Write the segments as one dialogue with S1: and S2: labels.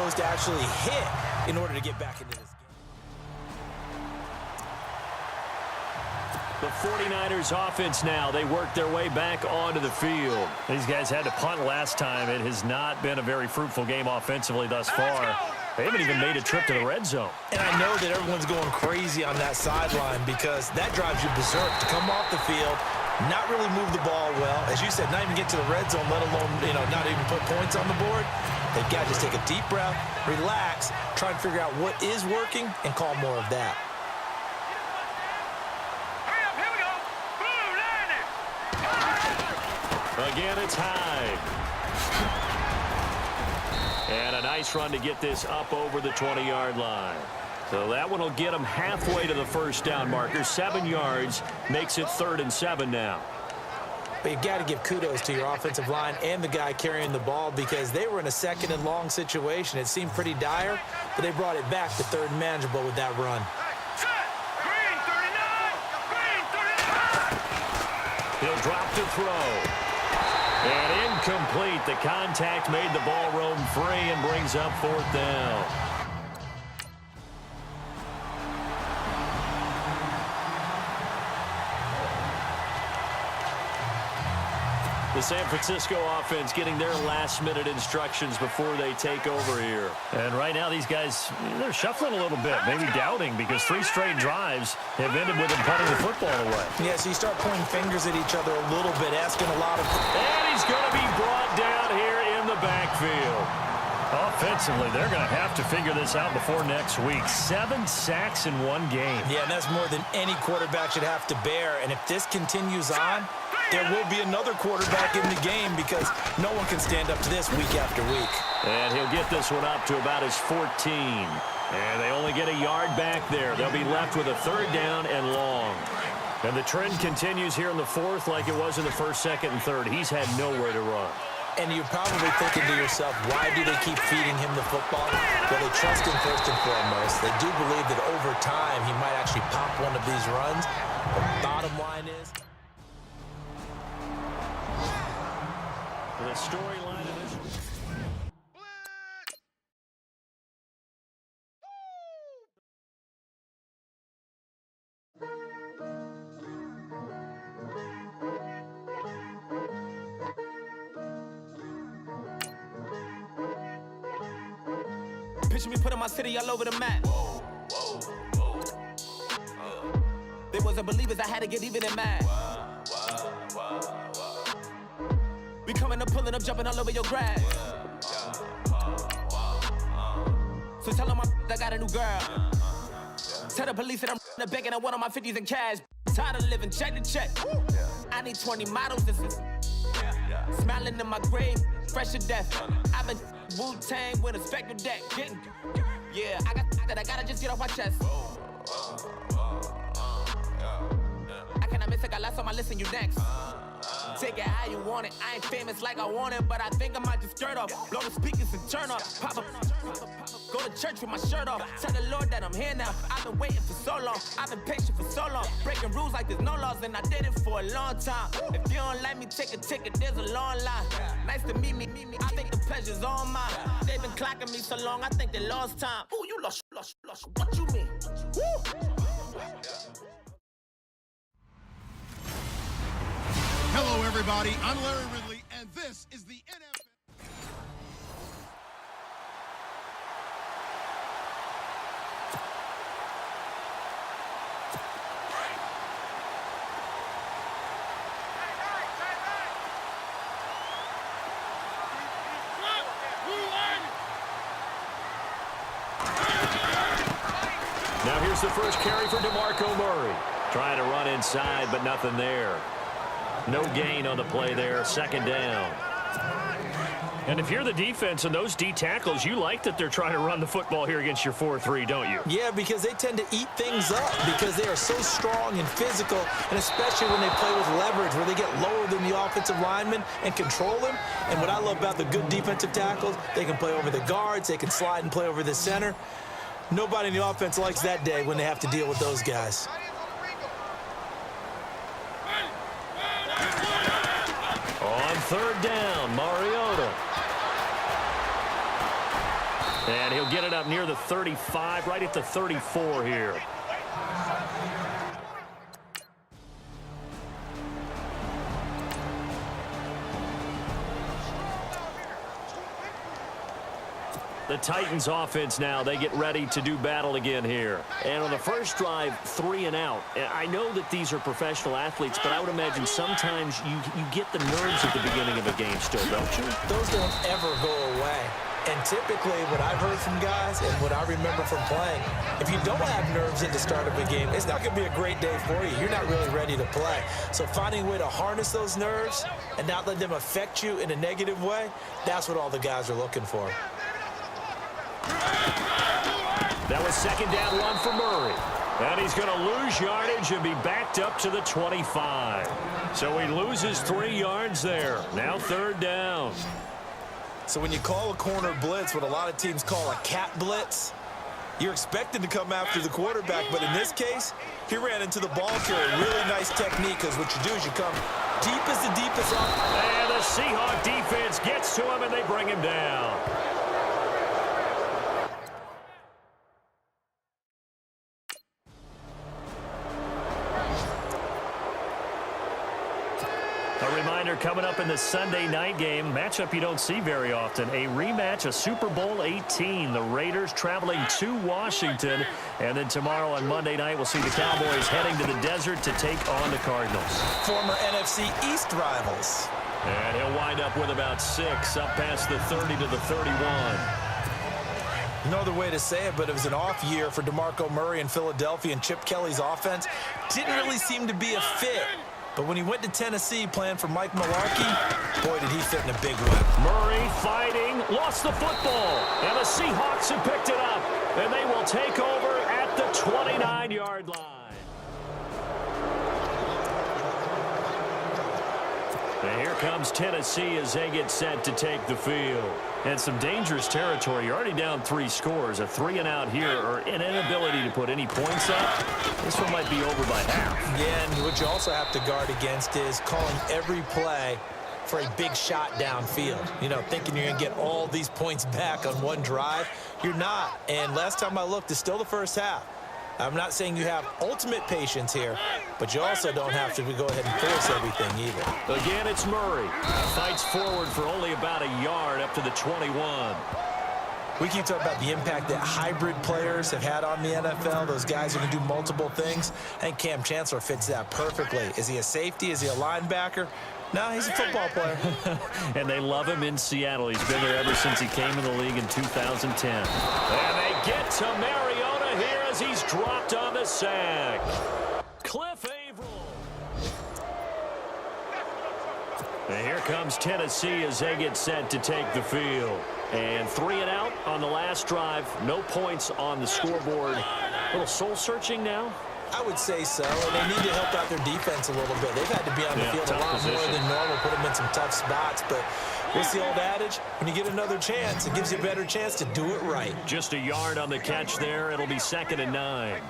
S1: those to actually hit in order to get back into this game.
S2: The 49ers offense now. They work their way back onto the field. These guys had to punt last time. It has not been a very fruitful game offensively thus far. They haven't even made a trip to the red zone.
S1: And I know that everyone's going crazy on that sideline because that drives you berserk to come off the field, not really move the ball well. As you said, not even get to the red zone, let alone, not even put points on the board. They've got to just take a deep breath, relax, try and figure out what is working, and call more of that.
S2: Again, it's Hyde. And a nice run to get this up over the 20-yard line. So that one will get them halfway to the first down marker. 7 yards makes it 3rd and 7 now.
S1: But you got to give kudos to your offensive line and the guy carrying the ball because they were in a 2nd and long situation. It seemed pretty dire, but they brought it back to 3rd and manageable with that run.
S2: He'll drop to throw. And incomplete. The contact made the ball roam free and brings up 4th down. The San Francisco offense getting their last-minute instructions before they take over here. And right now, these guys, they're shuffling a little bit, maybe doubting, because 3 straight drives have ended with them putting the football away.
S1: Yeah, so you start pointing fingers at each other a little bit, asking a lot of...
S2: And he's going to be brought down here in the backfield. Offensively, they're going to have to figure this out before next week. 7 sacks in 1 game.
S1: Yeah, and that's more than any quarterback should have to bear. And if this continues on, there will be another quarterback in the game because no one can stand up to this week after week.
S2: And he'll get this one up to about his 14. And they only get a yard back there. They'll be left with a 3rd down and long. And the trend continues here in the 4th like it was in the 1st, 2nd, and 3rd. He's had nowhere to run.
S1: And you're probably thinking to yourself, why do they keep feeding him the football? Well, they trust him first and foremost. They do believe that over time he might actually pop one of these runs. The bottom line is...
S2: The storyline of this...
S3: Picture me putting my city all over the map. They wasn't believers, I had to get even and mad. We coming up, pulling up, jumping all over your grass. So tell them I got a new girl. Tell the police that I'm begging, I want on my 50s in cash. Tired of living check to check. I need 20 models, this is smiling in my grave, fresh to death. I've been Wu-Tang with a spectral deck. Yeah, I gotta just get off my chest. I cannot miss it, got lots on my list and you next. Take it how you want it. I ain't famous like I want it, but I think I might just skirt off. Blow the speakers and turn up. Pop up. Go to church with my shirt off. Tell the Lord that I'm here now. I've been waiting for so long. I've been patient for so long. Breaking rules like there's no laws, and I did it for a long time. If you don't like me, take a ticket. There's a long line. Nice to meet me. I think the pleasure's all mine. They've been clocking me so long, I think they lost time. Ooh, you lost. What you mean? Woo!
S4: Hello, everybody. I'm Larry Ridley, and this is the NFL.
S2: Now here's the first carry for DeMarco Murray. Trying to run inside, but nothing there. No gain on the play there, 2nd down. And if you're the defense and those D tackles, you like that they're trying to run the football here against your 4-3, don't you?
S1: Yeah, because they tend to eat things up because they are so strong and physical, and especially when they play with leverage where they get lower than the offensive lineman and control them. And what I love about the good defensive tackles, they can play over the guards, they can slide and play over the center. Nobody in the offense likes that day when they have to deal with those guys.
S2: On 3rd down, Mariota. And he'll get it up near the 35, right at the 34 here. The Titans offense now, they get ready to do battle again here. And on the first drive, 3 and out. I know that these are professional athletes, but I would imagine sometimes you get the nerves at the beginning of a game still, don't you?
S1: Those don't ever go away. And typically what I've heard from guys and what I remember from playing, if you don't have nerves at the start of a game, it's not going to be a great day for you. You're not really ready to play. So finding a way to harness those nerves and not let them affect you in a negative way, that's what all the guys are looking for.
S2: That was second down 1 for Murray. And he's going to lose yardage and be backed up to the 25. So he loses 3 yards there. Now third down.
S1: So when you call a corner blitz, what a lot of teams call a cat blitz, you're expected to come after the quarterback. But in this case, he ran into the ball carrier. Really nice technique, because what you do is you come deep as the deepest off.
S2: And the Seahawk defense gets to him, and they bring him down. A reminder coming up in the Sunday night game, matchup you don't see very often, a rematch of Super Bowl 18. The Raiders traveling to Washington, and then tomorrow on Monday night we'll see the Cowboys heading to the desert to take on the Cardinals.
S1: Former NFC East rivals.
S2: And he'll wind up with about 6, up past the 30 to the 31.
S1: No other way to say it, but it was an off year for DeMarco Murray in Philadelphia, and Chip Kelly's offense didn't really seem to be a fit. But when he went to Tennessee playing for Mike Mularkey, boy, did he fit in a big way.
S2: Murray fighting, lost the football, and the Seahawks have picked it up, and they will take over at the 29-yard line. And here comes Tennessee as they get set to take the field. And some dangerous territory. You're already down 3 scores. A 3 and out here, or an inability to put any points up. This one might be over by half.
S1: Yeah, and what you also have to guard against is calling every play for a big shot downfield. You know, thinking you're going to get all these points back on one drive. You're not. And last time I looked, it's still the first half. I'm not saying you have ultimate patience here, but you also don't have to go ahead and force everything either.
S2: Again, it's Murray. Fights forward for only about a yard up to the 21.
S1: We keep talking about the impact that hybrid players have had on the NFL. Those guys who can do multiple things. I think Cam Chancellor fits that perfectly. Is he a safety? Is he a linebacker? No, he's a football player.
S2: And they love him in Seattle. He's been there ever since he came in the league in 2010. And they get to Mariota here as he's dropped on the sack. Cliff Averill. And here comes Tennessee as they get set to take the field. And 3 and out on the last drive. No points on the scoreboard. A little soul-searching now.
S1: I would say so, and they need to help out their defense a little bit. They've had to be on the field a lot more than normal, put them in some tough spots. But what's the old adage? When you get another chance, it gives you a better chance to do it right.
S2: Just a yard on the catch there. It'll be 2nd and 9.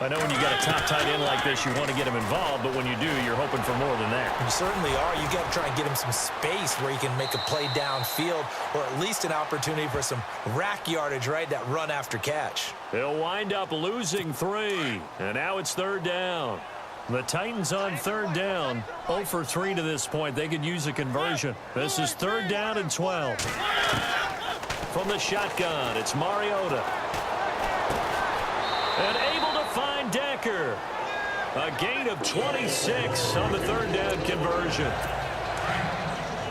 S2: I know when you got a top tight end like this, you want to get him involved, but when you do, you're hoping for more than that.
S1: You certainly are. You got to try and get him some space where he can make a play downfield, or at least an opportunity for some rack yardage, right? That run after catch.
S2: They'll wind up losing 3, and now it's 3rd down. The Titans on 3rd down, 0 for 3 to this point. They could use a conversion. This is 3rd down and 12. From the shotgun, it's Mariota. And able to find Decker. A gain of 26 on the 3rd down conversion.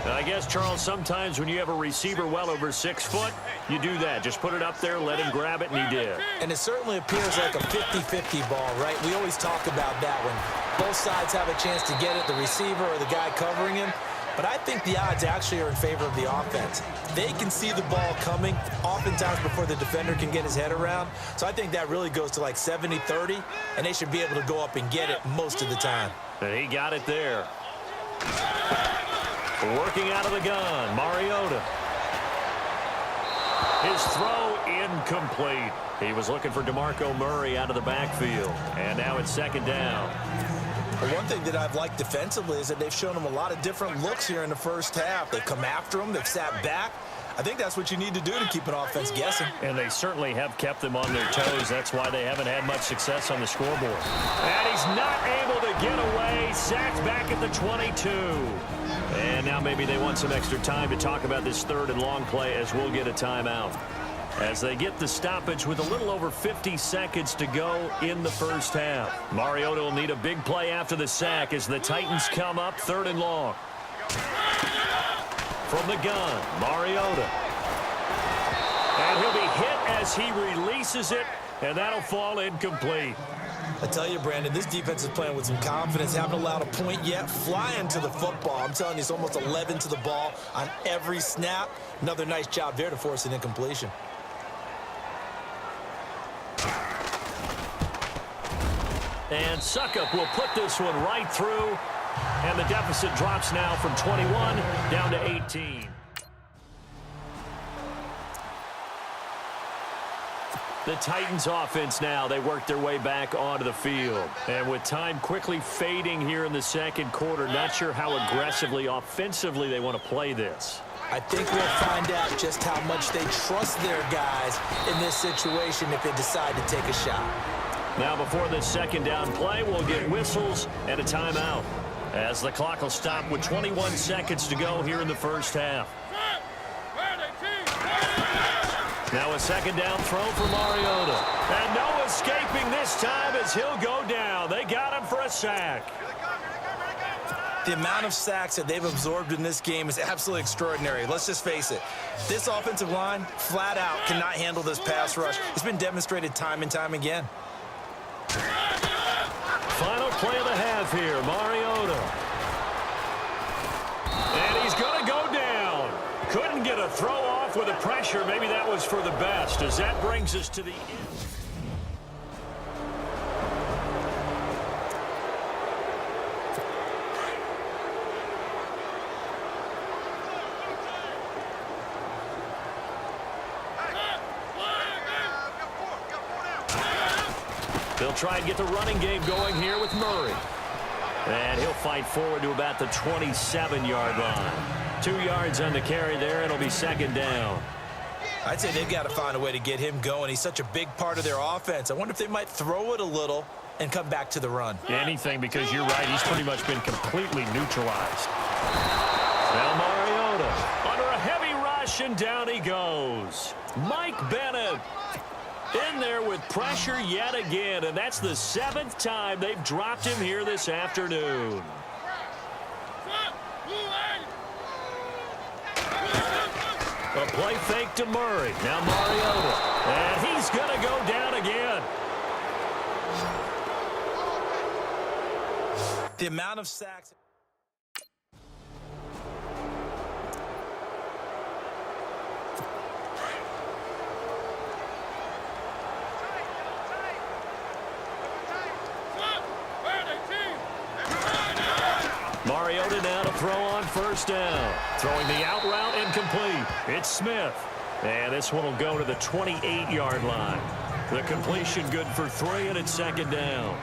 S2: And I guess, Charles, sometimes when you have a receiver well over 6 foot, you do that. Just put it up there, let him grab it, and he did.
S1: And it certainly appears like a 50-50 ball, right? We always talk about that when both sides have a chance to get it, the receiver or the guy covering him. But I think the odds actually are in favor of the offense. They can see the ball coming oftentimes before the defender can get his head around. So I think that really goes to like 70-30, and they should be able to go up and get it most of the time.
S2: And he got it there. Working out of the gun, Mariota. His throw incomplete. He was looking for DeMarco Murray out of the backfield. And now it's 2nd down.
S1: Well, one thing that I've liked defensively is that they've shown him a lot of different looks here in the first half. They've come after him. They've sat back. I think that's what you need to do to keep an offense guessing.
S2: And they certainly have kept them on their toes. That's why they haven't had much success on the scoreboard. And he's not able to get away. Sacked back at the 22. And now maybe they want some extra time to talk about this 3rd and long play as we'll get a timeout. As they get the stoppage with a little over 50 seconds to go in the first half. Mariota will need a big play after the sack as the Titans come up 3rd and long. From the gun, Mariota. And he'll be hit as he releases it, and that'll fall incomplete.
S1: I tell you, Brandon, this defense is playing with some confidence. Haven't allowed a point yet. Flying to the football. I'm telling you, it's almost 11 to the ball on every snap. Another nice job there to force an incompletion.
S2: And Suckup will put this one right through. And the deficit drops now from 21 down to 18. The Titans offense now, they work their way back onto the field. And with time quickly fading here in the second quarter, not sure how aggressively, offensively they want to play this.
S1: I think we'll find out just how much they trust their guys in this situation if they decide to take a shot.
S2: Now before this second down play, we'll get whistles and a timeout, as the clock will stop with 21 seconds to go here in the first half. Now a second down throw for Mariota. And no escaping this time as he'll go down. They got him for a sack.
S1: The amount of sacks that they've absorbed in this game is absolutely extraordinary. Let's just face it. This offensive line, flat out, cannot handle this pass rush. It's been demonstrated time and time again.
S2: Final play of the half here, Mariota. And he's going to go down. Couldn't get a throw off with the pressure. Maybe that was for the best, as that brings us to the end. They'll try and get the running game going here with Murray. And he'll fight forward to about the 27-yard line. 2 yards on the carry there, and it'll be second down.
S1: I'd say they've got to find a way to get him going. He's such a big part of their offense. I wonder if they might throw it a little and come back to the run.
S2: Anything, because you're right. He's pretty much been completely neutralized. Now Mariota under a heavy rush, and down he goes. Mike Bennett in there with pressure yet again, and that's the 7th time they've dropped him here this afternoon. A play fake to Murray. Now Mariota. And he's going to go down again.
S1: The amount of sacks.
S2: Mariota now to throw on first down. Throwing the out route incomplete. It's Smith. And this one will go to the 28-yard line. The completion good for 3, and it's second down.